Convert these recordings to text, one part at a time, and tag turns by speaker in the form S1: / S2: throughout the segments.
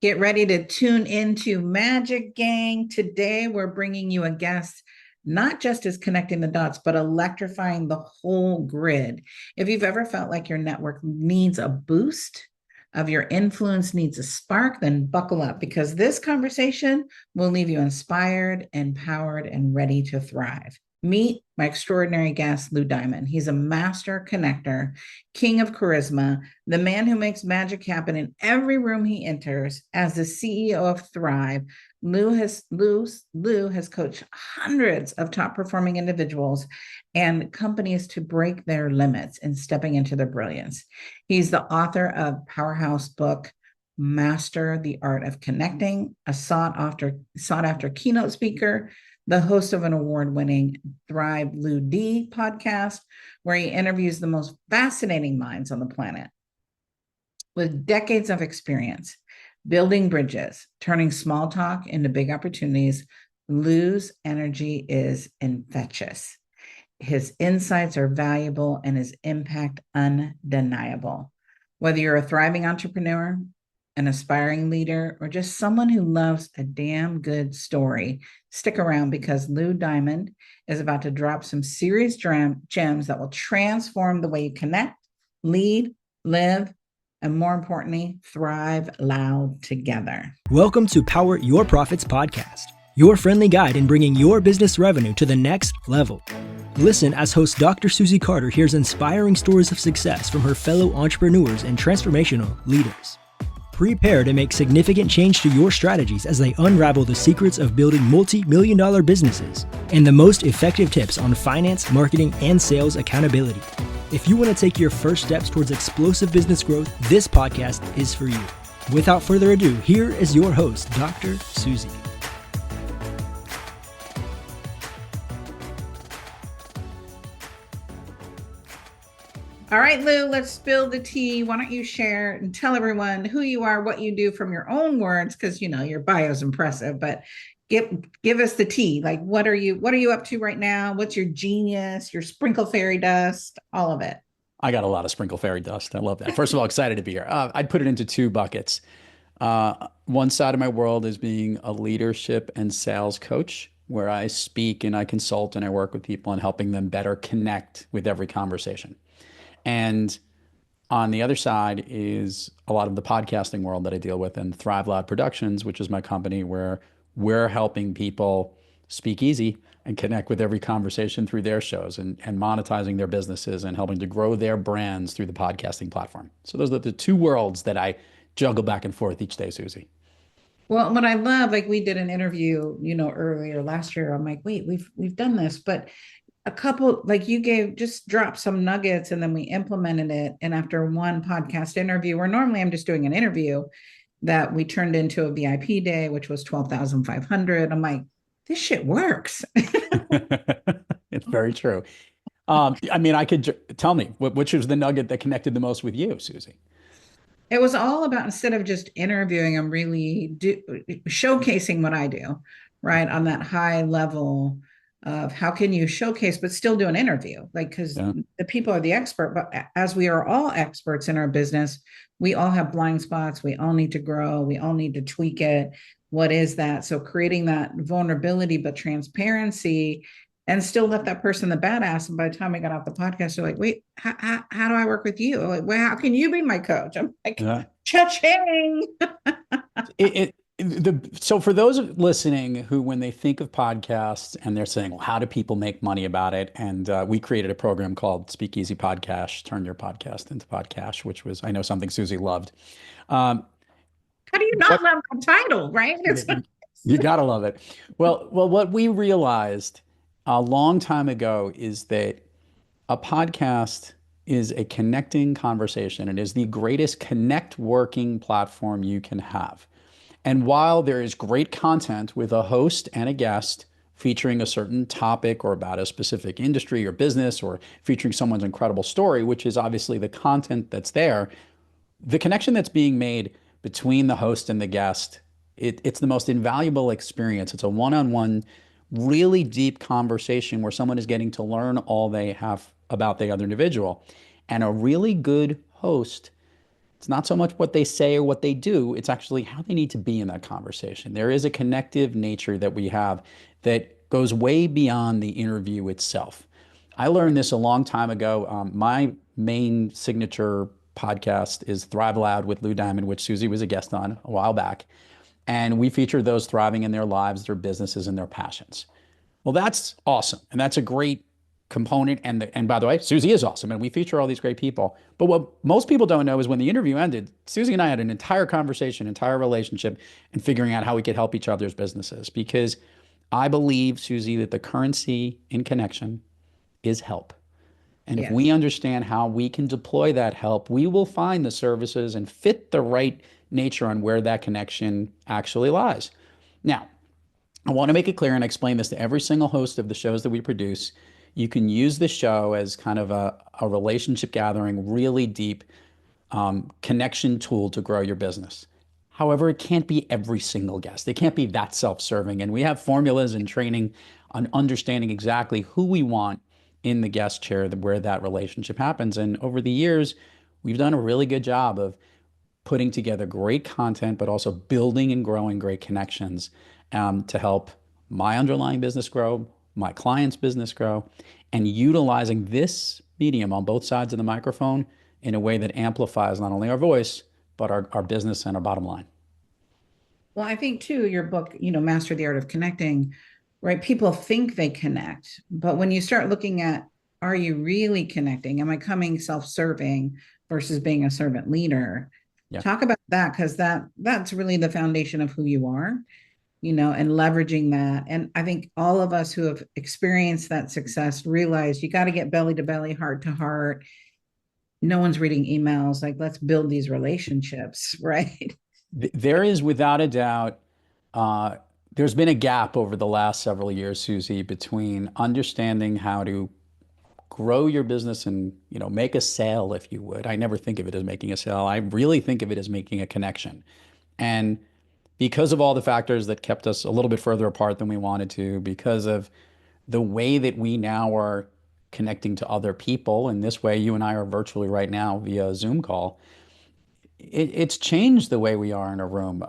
S1: Get ready to tune into Magic Gang. Today, we're bringing you a guest not just as connecting the dots, but electrifying the whole grid. If you've ever felt like your network needs a boost, of your influence needs a spark, then buckle up because this conversation will leave you inspired, empowered, and ready to thrive. Meet my extraordinary guest, Lou Diamond. He's a master connector, king of charisma, the man who makes magic happen in every room he enters. As the CEO of Thrive, Lou has coached hundreds of top performing individuals and companies to break their limits and stepping into their brilliance. He's the author of powerhouse book Master the Art of Connecting, a sought after keynote speaker, the host of an award-winning Thrive Lou D podcast, where he interviews the most fascinating minds on the planet. With decades of experience building bridges, turning small talk into big opportunities, Lou's energy is infectious. His insights are valuable and his impact undeniable. Whether you're a thriving entrepreneur, an aspiring leader, or just someone who loves a damn good story, stick around because Lou Diamond is about to drop some serious gems that will transform the way you connect, lead, live, and more importantly, thrive loud together.
S2: Welcome to Power Your Profits podcast, your friendly guide in bringing your business revenue to the next level. Listen as host Dr. Susie Carter hears inspiring stories of success from her fellow entrepreneurs and transformational leaders. Prepare to make significant change to your strategies as they unravel the secrets of building multi-million-dollar businesses and the most effective tips on finance, marketing, and sales accountability. If you want to take your first steps towards explosive business growth, this podcast is for you. Without further ado, here is your host, Dr. Susie.
S1: All right, Lou, let's spill the tea. Why don't you share and tell everyone who you are, what you do from your own words, because your bio is impressive, but give us the tea. Like, what are you up to right now? What's your genius, your sprinkle fairy dust, all of it?
S3: I got a lot of sprinkle fairy dust. I love that. First of all, excited to be here. I'd put it into two buckets. One side of my world is being a leadership and sales coach, where I speak and I consult and I work with people and helping them better connect with every conversation. And on the other side is a lot of the podcasting world that I deal with, and Thrive Loud Productions, which is my company where we're helping people speak easy and connect with every conversation through their shows and monetizing their businesses and helping to grow their brands through the podcasting platform. So those are the two worlds that I juggle back and forth each day, Susie.
S1: Well, what I love, like we did an interview, earlier last year. I'm like, wait, we've done this, but a couple, like you just dropped some nuggets and then we implemented it. And after one podcast interview, where normally I'm just doing an interview, that we turned into a VIP day, which was 12,500. I'm like, this shit works.
S3: It's very true. I could tell me which was the nugget that connected the most with you, Susie.
S1: It was all about, instead of just interviewing, I'm really showcasing what I do, right? On that high level of how can you showcase, but still do an interview, like, because the people are the expert, but as we are all experts in our business, we all have blind spots. We all need to grow. We all need to tweak it. What is that? So creating that vulnerability, but transparency, and still left that person the badass. And by the time I got off the podcast, they're like, wait, how do I work with you? I'm like, well, how can you be my coach? I'm like, cha-ching.
S3: So for those listening who, when they think of podcasts and they're saying, well, how do people make money about it? And we created a program called SpeakEasy Podcast, Turn Your Podcast into Podcast, which was, I know, something Susie loved.
S1: How do you not love the title, right?
S3: You gotta love it. Well, what we realized a long time ago is that a podcast is a connecting conversation. It is the greatest connect working platform you can have. And while there is great content with a host and a guest featuring a certain topic or about a specific industry or business, or featuring someone's incredible story, which is obviously the content that's there, the connection that's being made between the host and the guest, it's the most invaluable experience. It's a one-on-one, really deep conversation where someone is getting to learn all they have about the other individual. And a really good host It's not so much what they say or what they do, it's actually how they need to be in that conversation. There is a connective nature that we have that goes way beyond the interview itself. I learned this a long time ago. My main signature podcast is Thrive Loud with Lou Diamond, which Susie was a guest on a while back. And we feature those thriving in their lives, their businesses, and their passions. Well, that's awesome. And that's a great component. And by the way, Susie is awesome. And we feature all these great people. But what most people don't know is when the interview ended, Susie and I had an entire conversation, entire relationship, and figuring out how we could help each other's businesses. Because I believe, Susie, that the currency in connection is help. And if we
S1: Yes.
S3: understand how we can deploy that help, we will find the services and fit the right nature on where that connection actually lies. Now, I want to make it clear, and I explain this to every single host of the shows that we produce. You can use the show as kind of a relationship gathering, really deep connection tool to grow your business. However, it can't be every single guest. It can't be that self-serving. And we have formulas and training on understanding exactly who we want in the guest chair where that relationship happens. And over the years, we've done a really good job of putting together great content, but also building and growing great connections to help my underlying business grow, my client's business grow, and utilizing this medium on both sides of the microphone in a way that amplifies not only our voice, but our business and our bottom line.
S1: Well, I think too, your book, Master the Art of Connecting, right? People think they connect, but when you start looking at, are you really connecting? Am I coming self-serving versus being a servant leader?
S3: Yeah.
S1: Talk about that, because that's really the foundation of who you are, and leveraging that. And I think all of us who have experienced that success realize you got to get belly to belly, heart to heart. No one's reading emails. Like, let's build these relationships, right?
S3: There is without a doubt, uh, there's been a gap over the last several years, Susie, between understanding how to grow your business and make a sale, if you would. I never think of it as making a sale. I really think of it as making a connection. And because of all the factors that kept us a little bit further apart than we wanted to, because of the way that we now are connecting to other people, in this way, you and I are virtually right now via Zoom call, it's changed the way we are in a room.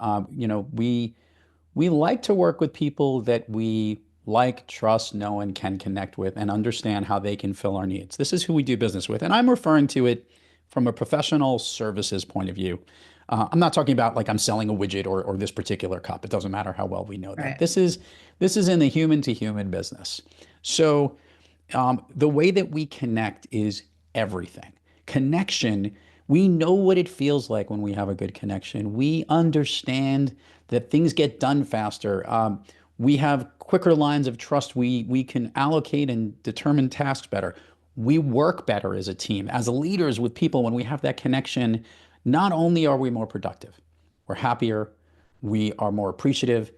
S3: We like to work with people that we like, trust, know, and can connect with and understand how they can fill our needs. This is who we do business with. And I'm referring to it from a professional services point of view. I'm not talking about like I'm selling a widget or this particular cup. It doesn't matter how well we know that.
S1: Right.
S3: This is in the human to human business. So the way that we connect is everything. Connection, we know what it feels like when we have a good connection. We understand that things get done faster. We have quicker lines of trust. We can allocate and determine tasks better. We work better as a team, as leaders with people. When we have that connection, not only are we more productive, we're happier, we are more appreciative,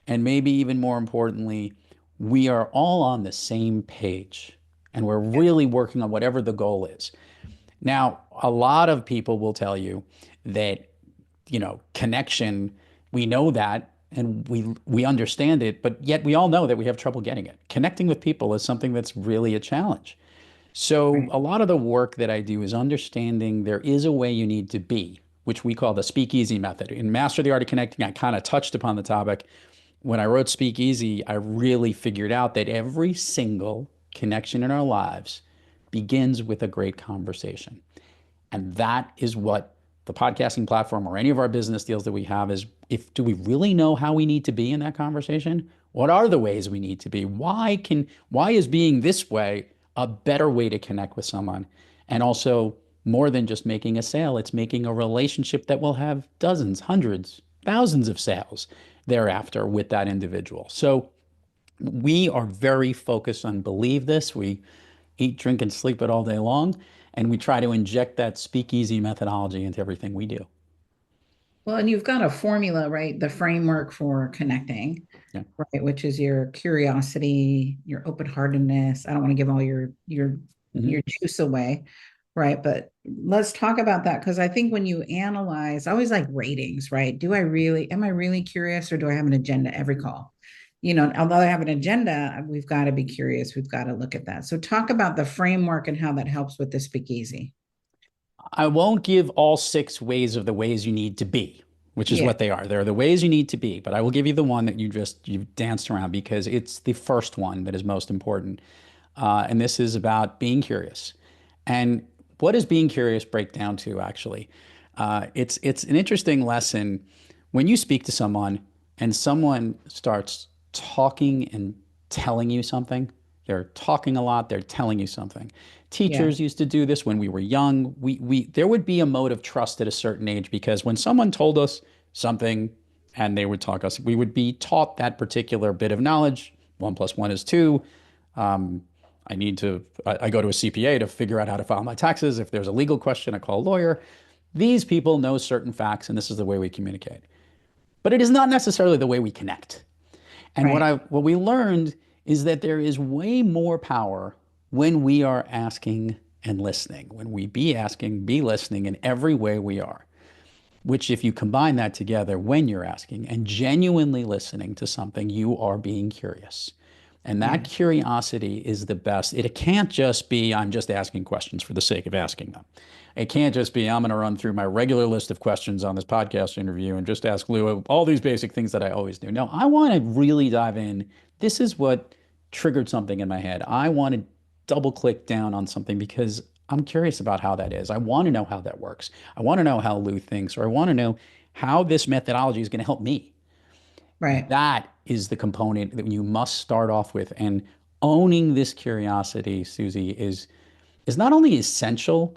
S3: and maybe even more importantly, we are all on the same page and we're really working on whatever the goal is. Now, a lot of people will tell you that, connection, we know that and we understand it, but yet we all know that we have trouble getting it. Connecting with people is something that's really a challenge. So
S1: Right.
S3: a lot of the work that I do is understanding there is a way you need to be, which we call the SpeakEasy method. In Master the Art of Connecting, I kind of touched upon the topic. When I wrote SpeakEasy, I really figured out that every single connection in our lives begins with a great conversation. And that is what the podcasting platform or any of our business deals that we have is, do we really know how we need to be in that conversation? What are the ways we need to be? Why is being this way a better way to connect with someone? And also, more than just making a sale, it's making a relationship that will have dozens, hundreds, thousands of sales thereafter with that individual. So we are very focused on believe this. We eat, drink, and sleep it all day long. And we try to inject that speakeasy methodology into everything we do.
S1: Well, and you've got a formula, right? The framework for connecting,
S3: Yeah.
S1: right? Which is your curiosity, your open-heartedness. I don't want to give all your
S3: Mhm.
S1: your juice away, right? But let's talk about that, because I think when you analyze, I always like ratings, right? Am I really curious, or do I have an agenda every call? Although I have an agenda, we've got to be curious. We've got to look at that. So talk about the framework and how that helps with the speakeasy.
S3: I won't give all 6 ways of the ways you need to be, which is
S1: Yeah,
S3: what they are. They're the ways you need to be, but I will give you the one that you've danced around because it's the first one that is most important. And this is about being curious. And what does being curious break down to, actually? It's an interesting lesson when you speak to someone and someone starts talking and telling you something. They're talking a lot, they're telling you something.
S1: yeah,
S3: Teachers used to do this when we were young. We there would be a mode of trust at a certain age because when someone told us something and they would talk us, we would be taught that particular bit of knowledge. 1 plus 1 is 2. Um, I go to a CPA to figure out how to file my taxes. If there's a legal question, I call a lawyer. These people know certain facts, and this is the way we communicate. But it is not necessarily the way we connect. And
S1: right,
S3: what we learned is that there is way more power when we are asking and listening, when we be asking, be listening in every way we are. Which, if you combine that together when you're asking and genuinely listening to something, you are being curious. And that
S1: yeah,
S3: curiosity is the best. It can't just be, I'm just asking questions for the sake of asking them. It can't just be, I'm going to run through my regular list of questions on this podcast interview and just ask Lou all these basic things that I always do. No, I want to really dive in. This is what triggered something in my head. I want to double click down on something because I'm curious about how that is. I want to know how that works. I want to know how Lou thinks, or I want to know how this methodology is going to help me.
S1: right.
S3: That is the component that you must start off with. And owning this curiosity, Susie, is not only essential,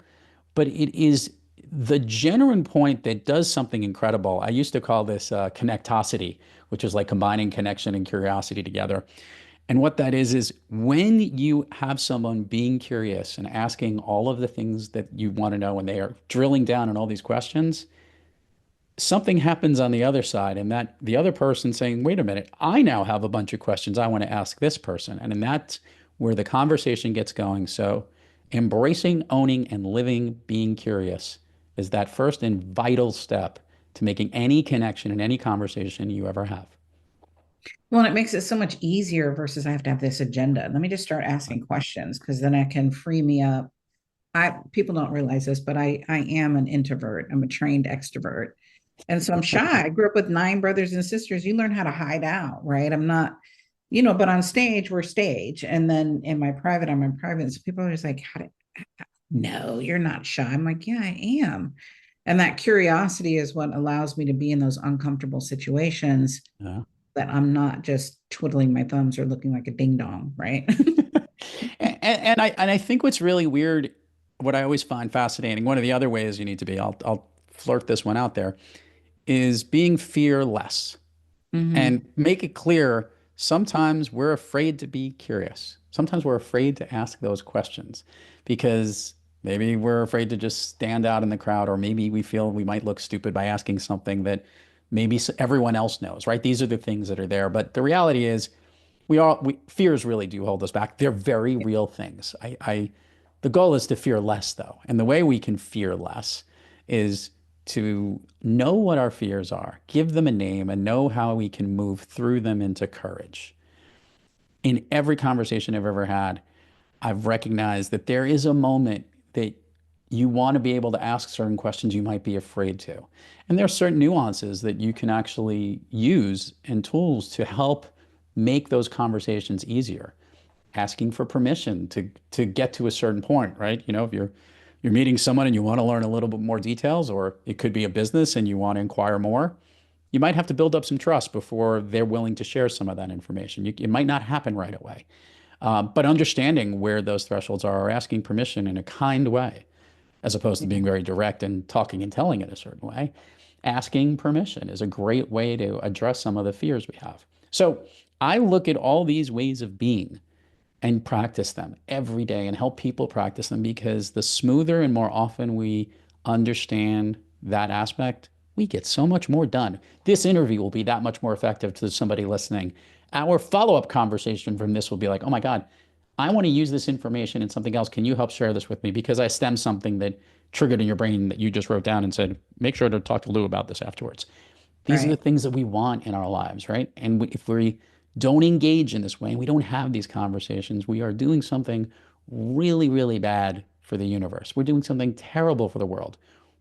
S3: but it is the genuine point that does something incredible. I used to call this connectosity, which is like combining connection and curiosity together. And what that is when you have someone being curious and asking all of the things that you want to know, and they are drilling down on all these questions, something happens on the other side, and that the other person saying, wait a minute, I now have a bunch of questions I want to ask this person. And that's where the conversation gets going. So embracing, owning, and living being curious is that first and vital step to making any connection in any conversation you ever have.
S1: Well, and it makes it so much easier versus I have to have this agenda. Let me just start asking questions because then I can free me up. I people don't realize this, but I am an introvert. I'm a trained extrovert. And so I'm shy. I grew up with 9 brothers and sisters. You learn how to hide out, right? I'm not, but on stage, we're stage. And then in my private, I'm in private. So people are just like, no, you're not shy. I'm like, yeah, I am. And that curiosity is what allows me to be in those uncomfortable situations
S3: Yeah.
S1: that I'm not just twiddling my thumbs or looking like a ding dong, right?
S3: And I think what's really weird, what I always find fascinating, one of the other ways you need to be, I'll flirt this one out there, is being fearless.
S1: Mm-hmm.
S3: And make it clear, sometimes we're afraid to be curious. Sometimes we're afraid to ask those questions because maybe we're afraid to just stand out in the crowd, or maybe we feel we might look stupid by asking something that maybe everyone else knows, right? These are the things that are there. But the reality is, fears really do hold us back. They're very real things. The goal is to fear less, though. And the way we can fear less is to know what our fears are, give them a name, and know how we can move through them into courage. In every conversation I've ever had, I've recognized that there is a moment that you want to be able to ask certain questions you might be afraid to. And there are certain nuances that you can actually use and tools to help make those conversations easier. Asking for permission to get to a certain point, right? If you're meeting someone and you want to learn a little bit more details, or it could be a business and you want to inquire more, you might have to build up some trust before they're willing to share some of that information. It might not happen right away. But understanding where those thresholds are, or asking permission in a kind way, as opposed to being very direct and talking and telling it a certain way, asking permission is a great way to address some of the fears we have. So I look at all these ways of being and practice them every day and help people practice them, because the smoother and more often we understand that aspect, we get so much more done. This interview will be that much more effective to somebody listening. Our follow-up conversation from this will be like, oh my God, I want to use this information in something else. Can you help share this with me? Because I stemmed something that triggered in your brain that you just wrote down and said, make sure to talk to Lou about this afterwards. These are the
S1: Right.
S3: things that we want in our lives, right? And if we don't engage in this way and we don't have these conversations, we are doing something really, really bad for the universe. We're doing something terrible for the world.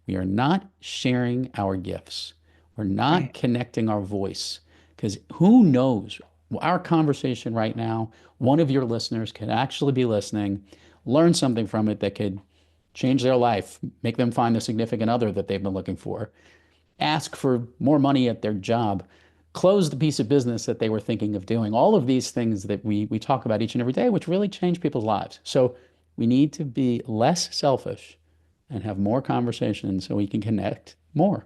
S3: We are not sharing our gifts. We're not
S1: Right.
S3: connecting our voice because who knows? Our conversation right now, one of your listeners could actually be listening, learn something from it that could change their life, make them find the significant other that they've been looking for, ask for more money at their job, close the piece of business that they were thinking of doing. All of these things that we talk about each and every day, which really change people's lives. So we need to be less selfish and have more conversations so we can connect more.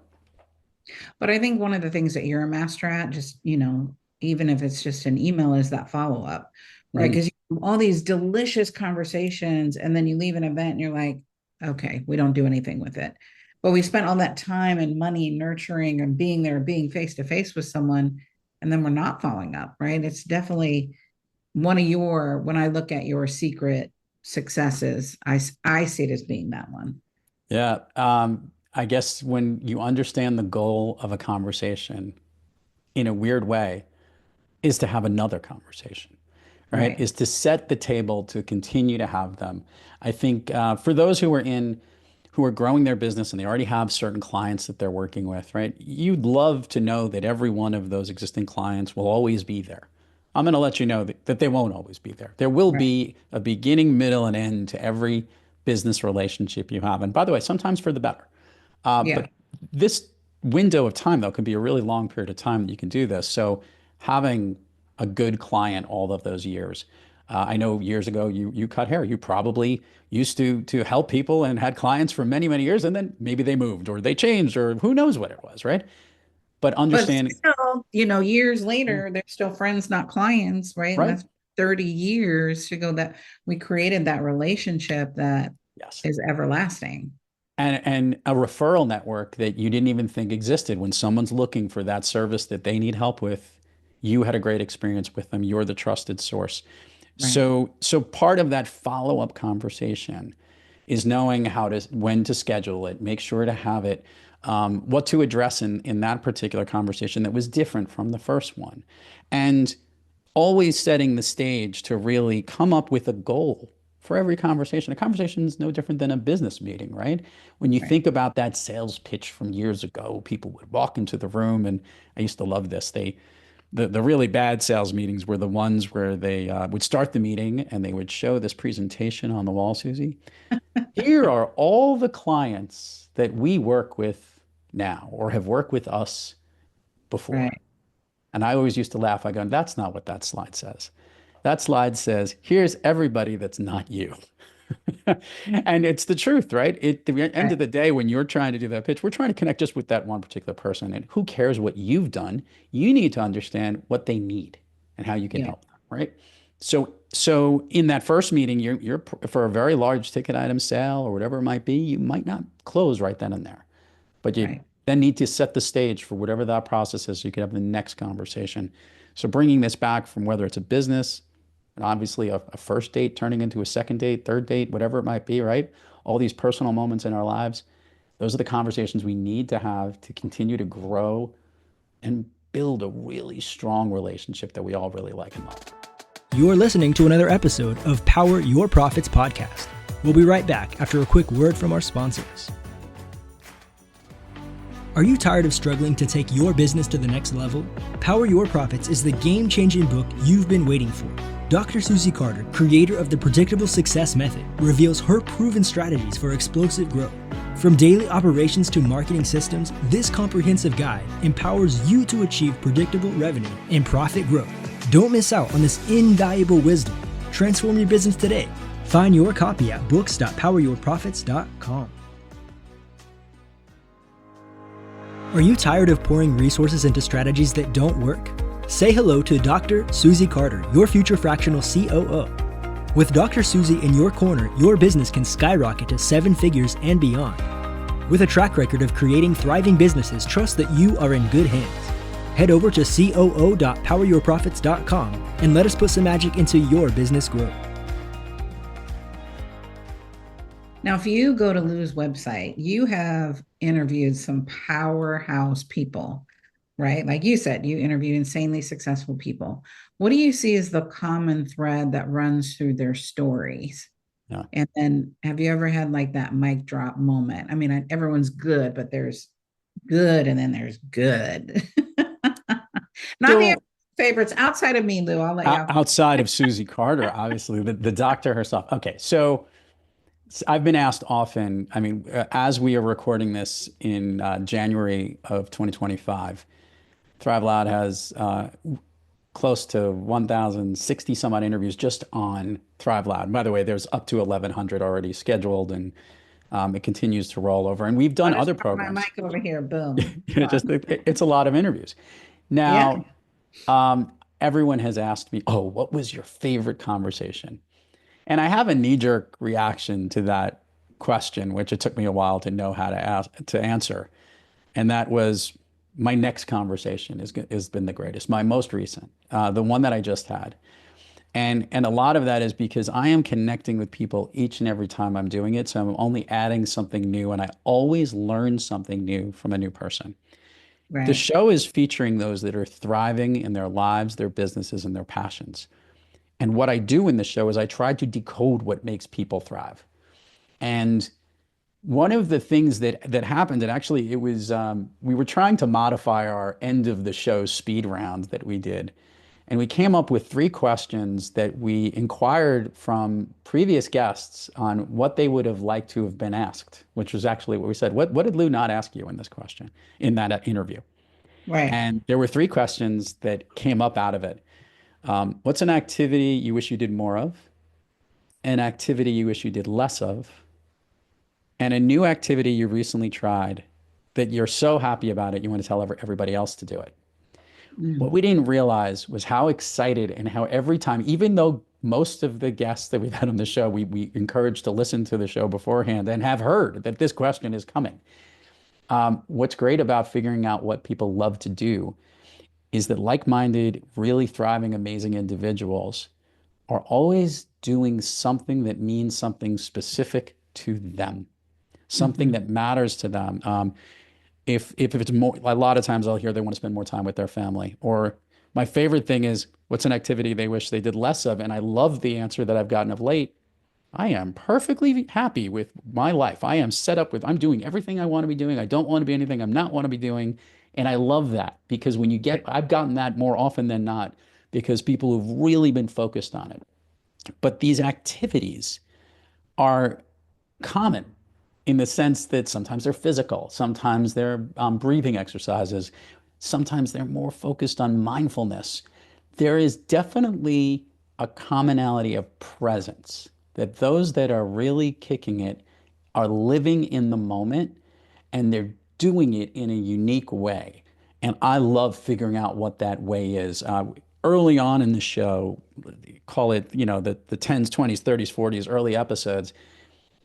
S1: But I think one of the things that you're a master at, just, even if it's just an email, is that follow up, right?
S3: Mm.
S1: Because all these delicious conversations, and then you leave an event and you're like, okay, we don't do anything with it. But we spent all that time and money nurturing and being there, being face to face with someone, and then we're not following up, right? It's definitely when I look at your secret successes, I see it as being that one.
S3: Yeah. I guess when you understand the goal of a conversation in a weird way is to have another conversation, right?
S1: Right,
S3: Is to set the table to continue to have them. I think for those who are growing their business and they already have certain clients that they're working with, right? You'd love to know that every one of those existing clients will always be there. I'm going to let you know that they won't always be there. There will
S1: right.
S3: be a beginning, middle, and end to every business relationship you have. And by the way, sometimes for the better.
S1: Yeah,
S3: But this window of time, though, can be a really long period of time that you can do this. So having a good client all of those years. I know years ago you cut hair. You probably used to help people and had clients for many, many years, and then maybe they moved or they changed or who knows what it was, right? But
S1: but
S3: understanding,
S1: still, years
S3: yeah,
S1: later, they're still friends, not clients, right? And
S3: right?
S1: that's 30 years to go that we created that relationship that
S3: Yes.
S1: is everlasting.
S3: And a referral network that you didn't even think existed. When someone's looking for that service that they need help with, you had a great experience with them. You're the trusted source.
S1: Right,
S3: So part of that follow-up conversation is knowing when to schedule it, make sure to have it, what to address in that particular conversation that was different from the first one, and always setting the stage to really come up with a goal for every conversation. A conversation is no different than a business meeting, right? When you
S1: right.
S3: think about that sales pitch from years ago, people would walk into the room, and I used to love this. The really bad sales meetings were the ones where they would start the meeting and they would show this presentation on the wall, Susie. Here are all the clients that we work with now or have worked with us before.
S1: Right.
S3: And I always used to laugh. I go, that's not what that slide says. That slide says, here's everybody that's not you. And it's the truth, right? At the end
S1: Right.
S3: of the day, when you're trying to do that pitch, we're trying to connect just with that one particular person. And who cares what you've done? You need to understand what they need and how you can
S1: Yeah.
S3: help them, right? So in that first meeting, you're for a very large ticket item sale or whatever it might be, you might not close right then and there, but you
S1: Right.
S3: then need to set the stage for whatever that process is so you can have the next conversation. So bringing this back from whether it's a business, and obviously a first date turning into a second date, third date, whatever it might be, right? All these personal moments in our lives, those are the conversations we need to have to continue to grow and build a really strong relationship that we all really like and love.
S2: You're listening to another episode of Power Your Profits podcast. We'll be right back after a quick word from our sponsors. Are you tired of struggling to take your business to the next level? Power Your Profits is the game-changing book you've been waiting for. Dr. Susie Carter, creator of the Predictable Success Method, reveals her proven strategies for explosive growth. From daily operations to marketing systems, this comprehensive guide empowers you to achieve predictable revenue and profit growth. Don't miss out on this invaluable wisdom. Transform your business today. Find your copy at books.poweryourprofits.com. Are you tired of pouring resources into strategies that don't work? Say hello to Dr. Susie Carter, your future fractional COO. With Dr. Susie in your corner, your business can skyrocket to 7 figures and beyond. With a track record of creating thriving businesses, trust that you are in good hands. Head over to coo.poweryourprofits.com and let us put some magic into your business growth.
S1: Now, if you go to Lou's website, you have interviewed some powerhouse people, right? Like you said, you interviewed insanely successful people. What do you see as the common thread that runs through their stories?
S3: Yeah.
S1: And then have you ever had like that mic drop moment? I mean, everyone's good, but there's good and then there's good. Not the
S3: So
S1: favorites outside of me, Lou. I'll let you off.
S3: outside of Susie Carter, obviously the doctor herself. Okay, so I've been asked often. I mean, as we are recording this in January of 2025, Thrive Loud has close to 1,060 some odd interviews just on Thrive Loud. By the way, there's up to 1,100 already scheduled, and it continues to roll over. And we've done
S1: I'll just
S3: other
S1: drop my
S3: programs.
S1: mic over here. Boom.
S3: It's a lot of interviews.
S1: Yeah.
S3: Now, everyone has asked me, "Oh, what was your favorite conversation?" And I have a knee-jerk reaction to that question, which it took me a while to know how to answer. And that was my next conversation has been the greatest, my most recent, the one that I just had. And a lot of that is because I am connecting with people each and every time I'm doing it. So I'm only adding something new, and I always learn something new from a new person. The
S1: Right.
S3: show is featuring those that are thriving in their lives, their businesses, and their passions. And what I do in the show is I try to decode what makes people thrive. And one of the things that happened, and actually it was we were trying to modify our end of the show speed round that we did. And we came up with three questions that we inquired from previous guests on what they would have liked to have been asked, which was actually what we said. What did Lou not ask you in this question, in that interview?
S1: Right.
S3: And there were three questions that came up out of it. What's an activity you wish you did more of? An activity you wish you did less of? And a new activity you recently tried that you're so happy about it, you want to tell everybody else to do it. What
S1: Mm.
S3: we didn't realize was how excited and how every time, even though most of the guests that we've had on the show, we encourage to listen to the show beforehand and have heard that this question is coming. What's great about figuring out what people love to do is that like-minded, really thriving, amazing individuals are always doing something that means something specific to them, something
S1: Mhm.
S3: that matters to them. If it's more, a lot of times I'll hear they want to spend more time with their family. Or my favorite thing is, what's an activity they wish they did less of? And I love the answer that I've gotten of late. I am perfectly happy with my life. I am set up with, I'm doing everything I want to be doing. I don't want to be anything I'm not want to be doing. And I love that because when you get, I've gotten that more often than not because people who've really been focused on it. But these activities are common in the sense that sometimes they're physical, sometimes they're breathing exercises, sometimes they're more focused on mindfulness. There is definitely a commonality of presence that those that are really kicking it are living in the moment and they're doing it in a unique way. And I love figuring out what that way is. Early on in the show, call it, the 10s, 20s, 30s, 40s, early episodes,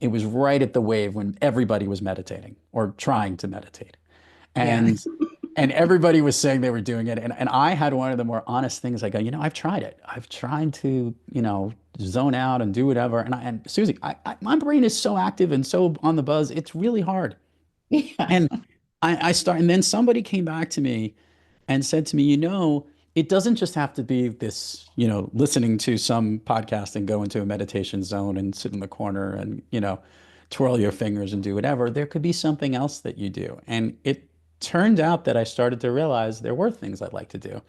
S3: it was right at the wave when everybody was meditating or trying to meditate.
S1: Yeah.
S3: And everybody was saying they were doing it. And I had one of the more honest things. I go, I've tried it. I've tried to, zone out and do whatever. And Susie, my brain is so active and so on the buzz. It's really hard.
S1: Yeah.
S3: And and then somebody came back to me and said to me, it doesn't just have to be this, listening to some podcast and go into a meditation zone and sit in the corner and, twirl your fingers and do whatever. There could be something else that you do. And it turned out that I started to realize there were things I'd like to do.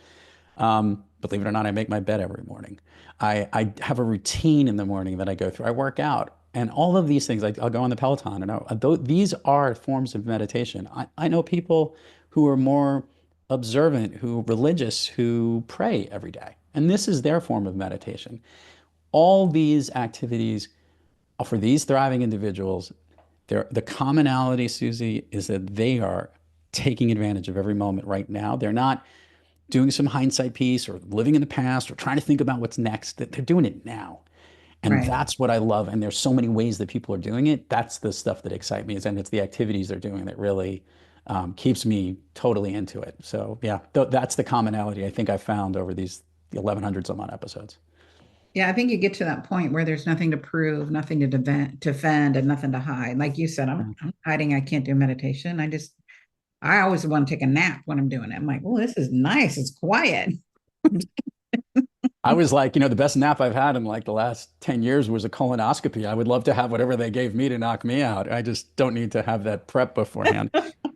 S3: Believe it or not, I make my bed every morning. I have a routine in the morning that I go through. I work out. And all of these things, I'll go on the Peloton. And these are forms of meditation. I know people who are more observant, who religious, who pray every day. And this is their form of meditation. All these activities are for these thriving individuals. The commonality, Susie, is that they are taking advantage of every moment right now. They're not doing some hindsight piece or living in the past or trying to think about what's next. They're doing it now. And
S1: Right.
S3: that's what I love. And there's so many ways that people are doing it. That's the stuff that excites me. And it's the activities they're doing that really keeps me totally into it. So yeah, that's the commonality I think I found over these 1,100 some odd episodes.
S1: Yeah, I think you get to that point where there's nothing to prove, nothing to defend, and nothing to hide. Like you said,
S3: Yeah.
S1: I'm hiding. I can't do meditation. I always want to take a nap when I'm doing it. I'm like, oh, this is nice. It's quiet.
S3: I was like, the best nap I've had in like the last 10 years was a colonoscopy. I would love to have whatever they gave me to knock me out. I just don't need to have that prep beforehand.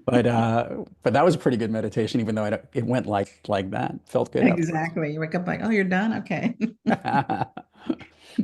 S3: But that was a pretty good meditation, even though it went like that. Felt good afterwards.
S1: Exactly. You wake up like, oh, you're done? Okay.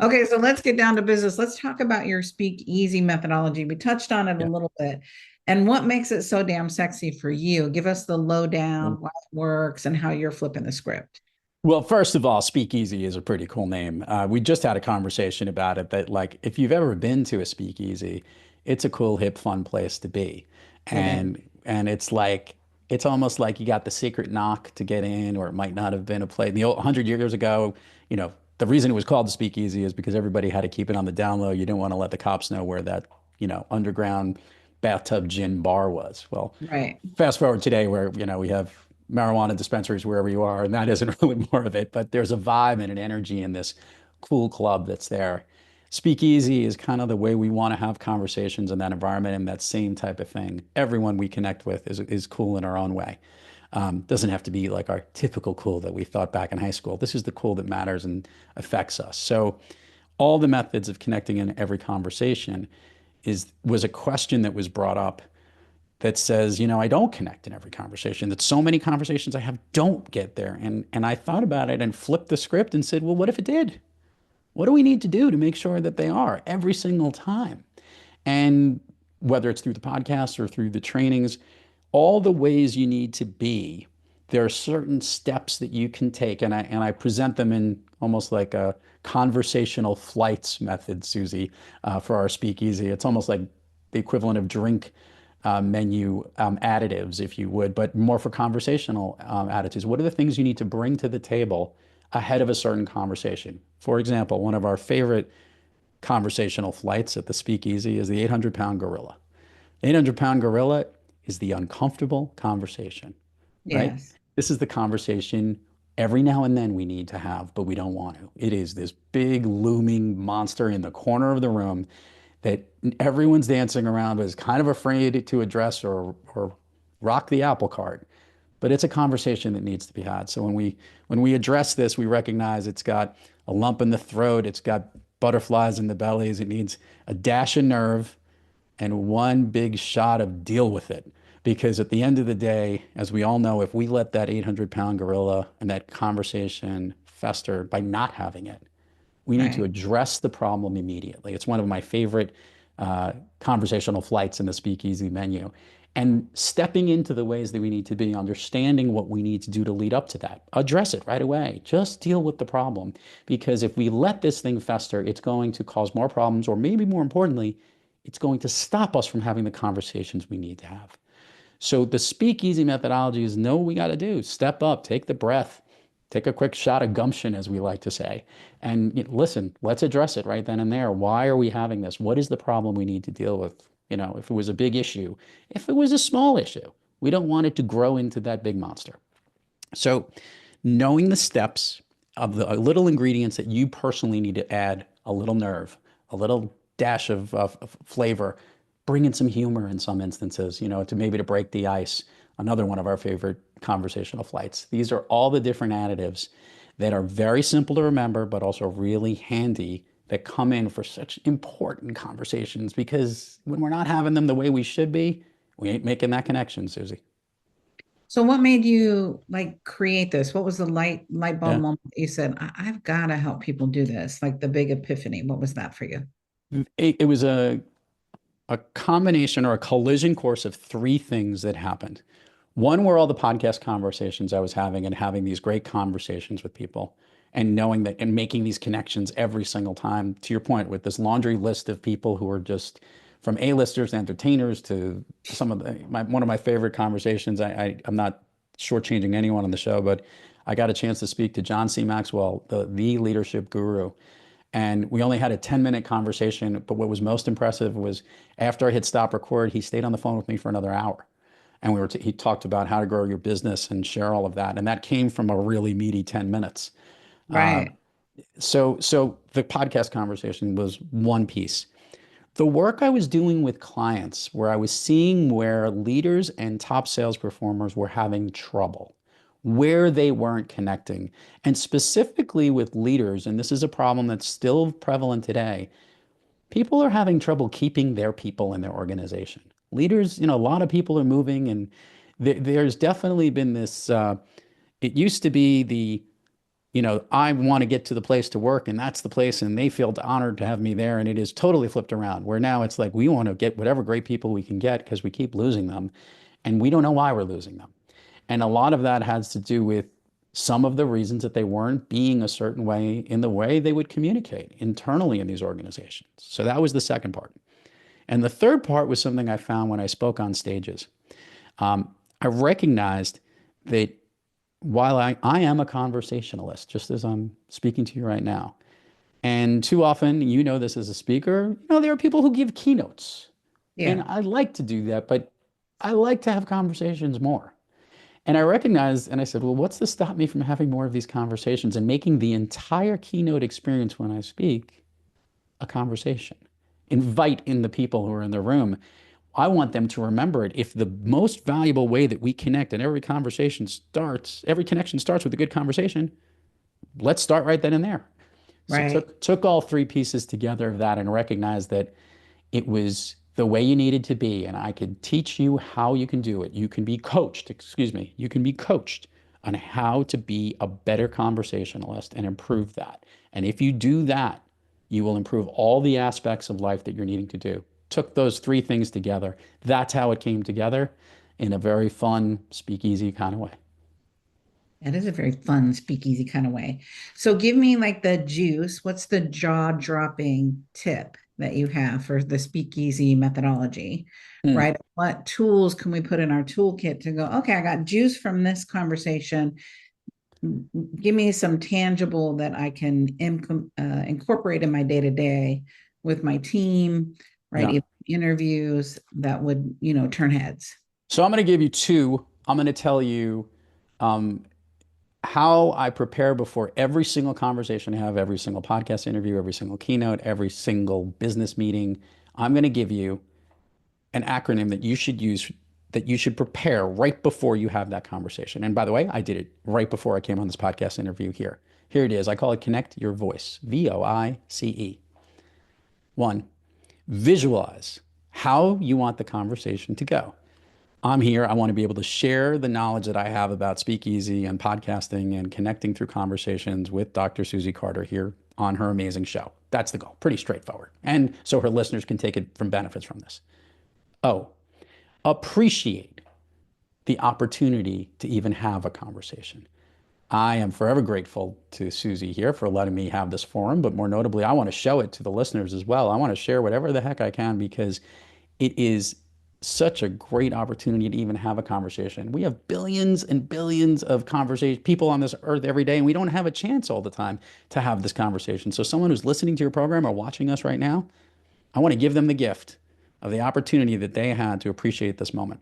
S1: Okay, so let's get down to business. Let's talk about your speak easy methodology. We touched on it a
S3: Yeah.
S1: little bit. And what makes it so damn sexy for you? Give us the lowdown, why it works, and how you're flipping the script.
S3: Well, first of all, Speakeasy is a pretty cool name. We just had a conversation about it that, like, if you've ever been to a speakeasy, it's a cool, hip, fun place to be.
S1: It is.
S3: And it's almost like you got the secret knock to get in, or it might not have been a place. 100 years ago, the reason it was called the Speakeasy is because everybody had to keep it on the down low. You didn't want to let the cops know where that, underground bathtub gin bar was. Well,
S1: Right.
S3: fast forward today where, we have marijuana dispensaries wherever you are, and that isn't really more of it, but there's a vibe and an energy in this cool club that's there. Speakeasy is kind of the way we want to have conversations in that environment and that same type of thing. Everyone we connect with is cool in our own way. Doesn't have to be like our typical cool that we thought back in high school. This is the cool that matters and affects us. So all the methods of connecting in every conversation was a question that was brought up that says, I don't connect in every conversation, that so many conversations I have don't get there. And I thought about it and flipped the script and said, well, what if it did? What do we need to do to make sure that they are every single time? And whether it's through the podcast or through the trainings, all the ways you need to be, there are certain steps that you can take. And I present them in almost like a conversational flights method, Susie, for our speakeasy. It's almost like the equivalent of drink menu additives, if you would, but more for conversational attitudes. What are the things you need to bring to the table ahead of a certain conversation? For example, one of our favorite conversational flights at the Speakeasy is the 800-pound gorilla. 800-pound gorilla is the uncomfortable conversation, right?
S1: Yes.
S3: This is the conversation every now and then we need to have, but we don't want to. It is this big looming monster in the corner of the room that everyone's dancing around, but is kind of afraid to address or rock the apple cart. But it's a conversation that needs to be had. So when we address this, we recognize it's got a lump in the throat, it's got butterflies in the bellies, it needs a dash of nerve and one big shot of deal with it. Because at the end of the day, as we all know, if we let that 800-pound gorilla and that conversation fester by not having it, we need to
S1: Right.
S3: address the problem immediately. It's one of my favorite conversational flights in the speakeasy menu. And stepping into the ways that we need to be, understanding what we need to do to lead up to that. Address it right away. Just deal with the problem. Because if we let this thing fester, it's going to cause more problems, or maybe more importantly, it's going to stop us from having the conversations we need to have. So the speakeasy methodology is know what we got to do. Step up, take the breath, take a quick shot of gumption, as we like to say. And listen, let's address it right then and there. Why are we having this? What is the problem we need to deal with? If it was a big issue, if it was a small issue, we don't want it to grow into that big monster. So knowing the steps of the little ingredients that you personally need to add a little nerve, a little dash of flavor, bring in some humor in some instances, to maybe to break the ice. Another one of our favorite conversational flights. These are all the different additives that are very simple to remember, but also really handy that come in for such important conversations, because when we're not having them the way we should be, we ain't making that connection, Susie.
S1: So what made you like create this? What was the light bulb
S3: Yeah.
S1: moment that you said, I've got to help people do this? Like the big epiphany. What was that for you?
S3: It was a combination or a collision course of three things that happened. One were all the podcast conversations I was having and having these great conversations with people and knowing that and making these connections every single time. To your point, with this laundry list of people who are just from A-listers to entertainers to some of one of my favorite conversations. I'm not shortchanging anyone on the show, but I got a chance to speak to John C. Maxwell, the leadership guru. And we only had a 10-minute conversation, but what was most impressive was after I hit stop record, he stayed on the phone with me for another hour. And he talked about how to grow your business and share all of that. And that came from a really meaty 10 minutes. Uh,
S1: Right.
S3: so the podcast conversation was one piece. The work I was doing with clients, where I was seeing where leaders and top sales performers were having trouble, where they weren't connecting. And specifically with leaders, and this is a problem that's still prevalent today, people are having trouble keeping their people in their organization. Leaders, a lot of people are moving, and there's definitely been this. It used to be I want to get to the place to work, and that's the place, and they feel honored to have me there. And it is totally flipped around, where now it's like we want to get whatever great people we can get because we keep losing them, and we don't know why we're losing them. And a lot of that has to do with some of the reasons that they weren't being a certain way in the way they would communicate internally in these organizations. So that was the second part. And the third part was something I found when I spoke on stages. I recognized that while I am a conversationalist, just as I'm speaking to you right now, and too often, this as a speaker, there are people who give keynotes. And
S1: Yeah.
S3: I like to do that, but I like to have conversations more. And I recognized, and I said, well, what's to stop me from having more of these conversations and making the entire keynote experience when I speak a conversation? Invite in the people who are in the room. I want them to remember it. If the most valuable way that we connect and every connection starts with a good conversation, let's start right then and there. So
S1: Right.
S3: took all three pieces together of that and recognized that it was the way you needed to be, and I could teach you how you can do it. You can be coached, you can be coached on how to be a better conversationalist and improve that. And if you do that, you will improve all the aspects of life that you're needing to do. Took those three things together. That's how it came together in a very fun, speakeasy kind of way.
S1: That is a very fun speakeasy kind of way. So give me like the juice. What's the jaw-dropping tip that you have for the speakeasy methodology,
S3: Mm.
S1: right? What tools can we put in our toolkit to go, okay, I got juice from this conversation. Give me some tangible that I can incorporate in my day-to-day with my team, right?
S3: Yeah.
S1: Interviews that would, turn heads.
S3: So I'm going to give you two. I'm going to tell you um, how I prepare before every single conversation I have, every single podcast interview, every single keynote, every single business meeting. I'm going to give you an acronym that you should use, that you should prepare right before you have that conversation. And by the way, I did it right before I came on this podcast interview here. Here it is. I call it Connect Your Voice, VOICE. One, visualize how you want the conversation to go. I'm here. I want to be able to share the knowledge that I have about speakeasy and podcasting and connecting through conversations with Dr. Susie Carter here on her amazing show. That's the goal. Pretty straightforward. And so her listeners can take it from benefits from this. Oh, appreciate the opportunity to even have a conversation. I am forever grateful to Susie here for letting me have this forum, but more notably, I want to show it to the listeners as well. I want to share whatever the heck I can because it is such a great opportunity to even have a conversation. We have billions and billions of conversation people on this earth every day, and we don't have a chance all the time to have this conversation. So someone who's listening to your program or watching us right now, I want to give them the gift of the opportunity that they had to appreciate this moment.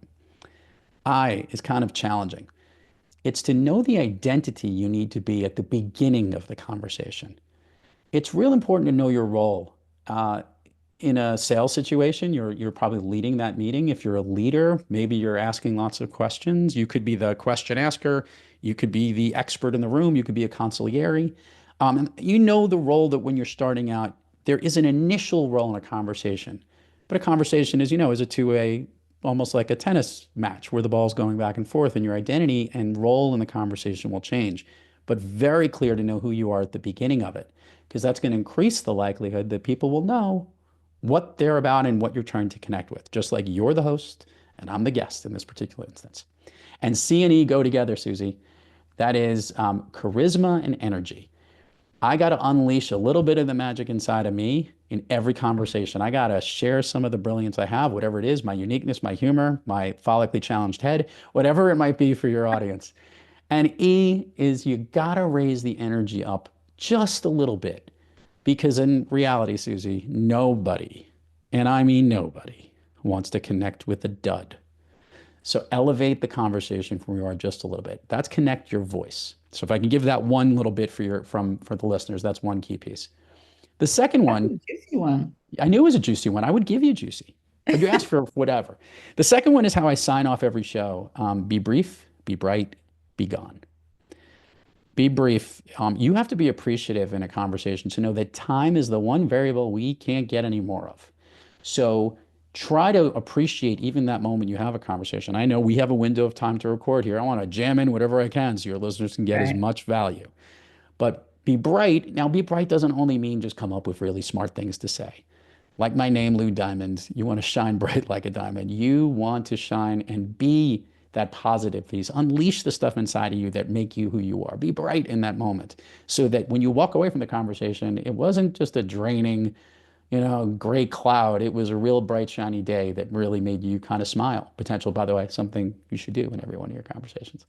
S3: I is kind of challenging. It's to know the identity you need to be at the beginning of the conversation. It's real important to know your role. In a sales situation, you're probably leading that meeting. If you're a leader, maybe you're asking lots of questions. You could be the question asker. You could be the expert in the room. You could be a consigliere. And you know the role that when you're starting out, there is an initial role in a conversation. But a conversation, as you know, is a two-way, almost like a tennis match where the ball's going back and forth, and your identity and role in the conversation will change. But very clear to know who you are at the beginning of it, because that's going to increase the likelihood that people will know what they're about and what you're trying to connect with, just like you're the host and I'm the guest in this particular instance. And C and E go together, Susie. That is charisma and energy. I got to unleash a little bit of the magic inside of me in every conversation. I got to share some of the brilliance I have, whatever it is, my uniqueness, my humor, my follically challenged head, whatever it might be for your audience. And E is you got to raise the energy up just a little bit. Because in reality, Susie, nobody, and I mean nobody, wants to connect with a dud. So elevate the conversation from where you are just a little bit. That's connect your voice. So if I can give that one little bit for the listeners, that's one key piece. The second
S1: That's a
S3: one,
S1: juicy one.
S3: I knew it was a juicy one. I would give you juicy, but you asked for whatever. The second one is how I sign off every show. Be brief, be bright, be gone. Be brief. You have to be appreciative in a conversation to know that time is the one variable we can't get any more of. So try to appreciate even that moment you have a conversation. I know we have a window of time to record here. I want to jam in whatever I can so your listeners can get as
S1: Right.
S3: much value. But be bright. Now, be bright doesn't only mean just come up with really smart things to say. Like my name, Lou Diamond, you want to shine bright like a diamond. You want to shine and be that positive piece. Unleash the stuff inside of you that make you who you are. Be bright in that moment so that when you walk away from the conversation, it wasn't just a draining, gray cloud. It was a real bright, shiny day that really made you kind of smile. Potential, by the way, something you should do in every one of your conversations.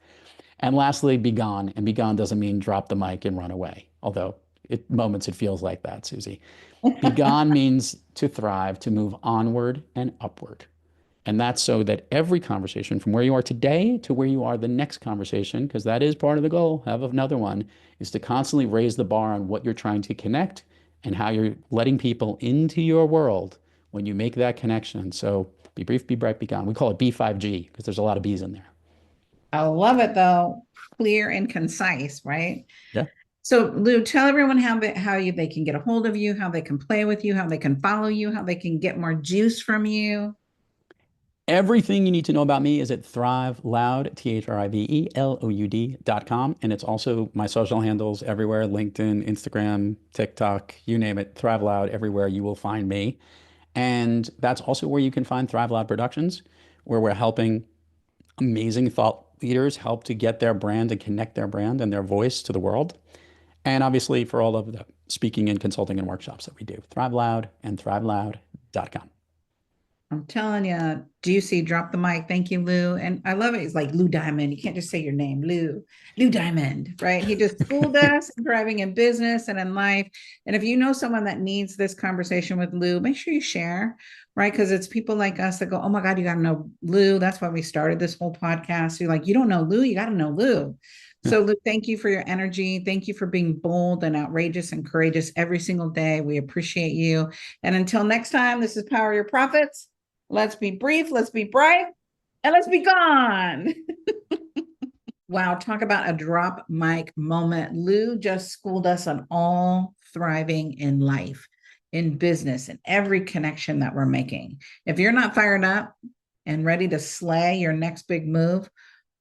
S3: And lastly, be gone. And be gone doesn't mean drop the mic and run away, although moments it feels like that, Susie. Be gone means to thrive, to move onward and upward. And that's so that every conversation from where you are today to where you are the next conversation, because that is part of the goal, have another one, is to constantly raise the bar on what you're trying to connect and how you're letting people into your world when you make that connection. So be brief, be bright, be gone. We call it B5G because there's a lot of B's in there.
S1: I love it though. Clear and concise, right?
S3: Yeah.
S1: So Lou, tell everyone they can get a hold of you, how they can play with you, how they can follow you, how they can get more juice from you.
S3: Everything you need to know about me is at thriveloud, THRIVELOUD.com. And it's also my social handles everywhere, LinkedIn, Instagram, TikTok, you name it, Thrive Loud, everywhere you will find me. And that's also where you can find Thrive Loud Productions, where we're helping amazing thought leaders help to get their brand and connect their brand and their voice to the world. And obviously for all of the speaking and consulting and workshops that we do, Thrive Loud and thriveloud.com.
S1: I'm telling you, juicy, drop the mic. Thank you, Lou. And I love it. It's like Lou Diamond. You can't just say your name, Lou Diamond, right? He just schooled us driving in business and in life. And if you know someone that needs this conversation with Lou, make sure you share, right? Because it's people like us that go, oh my God, you got to know Lou. That's why we started this whole podcast. You're like, you don't know Lou, you got to know Lou. So Lou, thank you for your energy. Thank you for being bold and outrageous and courageous every single day. We appreciate you. And until next time, this is Power Your Profits. Let's be brief, let's be bright, and let's be gone. Wow, talk about a drop mic moment. Lou just schooled us on all thriving in life, in business, in every connection that we're making. If you're not fired up and ready to slay your next big move,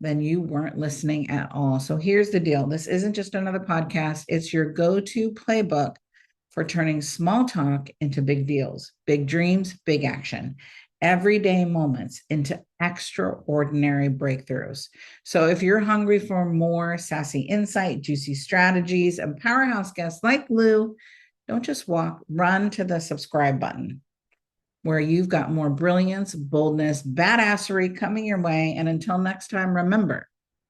S1: then you weren't listening at all. So here's the deal. This isn't just another podcast. It's your go-to playbook for turning small talk into big deals, big dreams, big action. Everyday moments into extraordinary breakthroughs. So if you're hungry for more sassy insight, juicy strategies, and powerhouse guests like Lou, don't just run to the subscribe button where you've got more brilliance, boldness, badassery coming your way. And until next time, remember,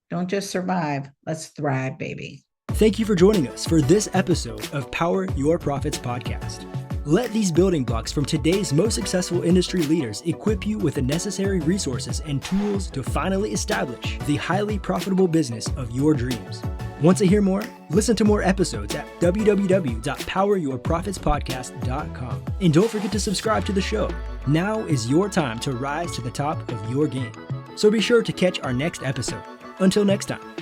S1: don't just survive, let's thrive, baby.
S2: Thank you for joining us for this episode of Power Your Profits podcast. Let these building blocks from today's most successful industry leaders equip you with the necessary resources and tools to finally establish the highly profitable business of your dreams. Want to hear more? Listen to more episodes at www.poweryourprofitspodcast.com. And don't forget to subscribe to the show. Now is your time to rise to the top of your game. So be sure to catch our next episode. Until next time.